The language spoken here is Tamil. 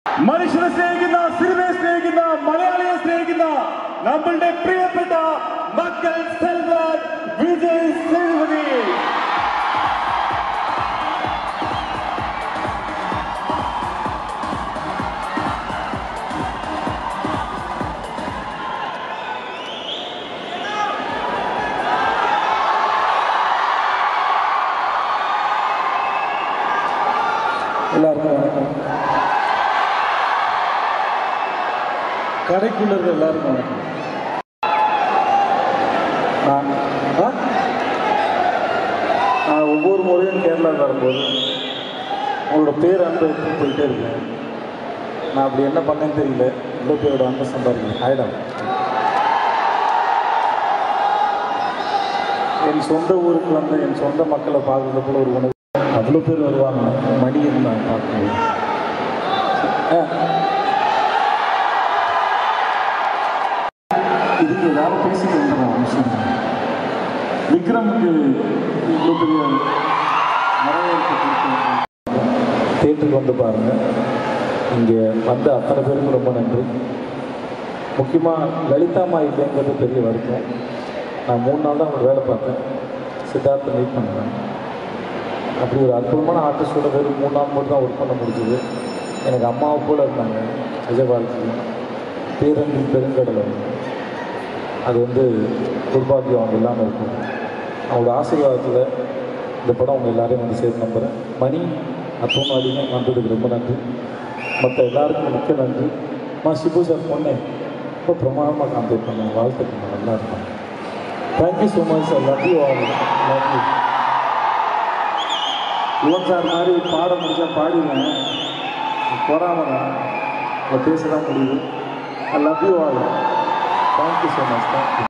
മനുഷ്യനെ സ്നേഹിക്കുന്ന സിനിമയെ സ്നേഹിക്കുന്ന മലയാളിയെ സ്നേഹിക്കുന്ന നമ്മളുടെ പ്രിയപ്പെട്ട മക്കൾ സെൽവൻ വിജയ് സേതുപതി. எல்லாருக்கும் வணக்கம். கடைக்குள்ள இருக்க எல்லாருக்கும் வணக்கம். நான் ஒவ்வொரு முறையும் கேரளா வரும்போது உங்களோட பேர் அன்பை எடுத்து போயிட்டே இருக்கேன். நான் அப்படி என்ன பண்ணேன்னு தெரியல, இவ்வளோ பேரோட அன்பை சம்பாதிக்கிறேன். ஆயிடம் என் சொந்த ஊருக்கு வந்து என் சொந்த மக்களை பார்க்குறது போல ஒரு உணவு அவ்வளோ பேர் வருவாங்க. மணியை நான் பார்க்கணும். இதுக்கு ஏதாவது பேசிட்டு வந்துடுறோம் விஷயம். விக்ரமுக்கு இவ்வளோ பெரிய வரவேற்பு தேட்டருக்கு வந்து பாருங்கள். இங்கே வந்த அத்தனை பேருக்கு ரொம்ப நன்றி. முக்கியமாக லலிதாம்மா இல்லைங்கிறது பெரிய வருத்தம். நான் 3 நாள் தான் அவங்க வேலை பார்த்தேன். சித்தார்த்தை மீட் பண்ணுறேன். அப்படி ஒரு அற்புதமான ஆர்டிஸ்டோட வெறும் 3 நாள் மட்டும் தான் ஒர்க் பண்ண முடிஞ்சது. எனக்கு அம்மாவை போல் இருந்தாங்க. அஜயபாலஜி பேரன்பின் பெருங்கடல் அது வந்து துர்பாகியம் அவங்க இல்லாமல் இருக்கும். அவங்களோட ஆசீர்வாதத்தில் இந்த படம் அவங்க எல்லோரையும் வந்து சேர்த்து நம்புகிறேன். மணி அப்பவும் அதிகம் வந்ததுக்கு ரொம்ப நன்றி. மற்ற எல்லாருக்கும் மிக்க நன்றி. சிபு சார் பொண்ணேன் ரொம்ப பிரமாதமாக காம்பேர் பண்ணேன். வாழ்த்துக்கு நல்லா இருப்பாங்க. Thank you so much sir. Love you all. Love you. Yuvan sir மாதிரி பாட முடிஞ்சா பாடிடுவேன். போராமல் தான் பேச தான் முடியுது. I love you all. Thank you so much. Thank you.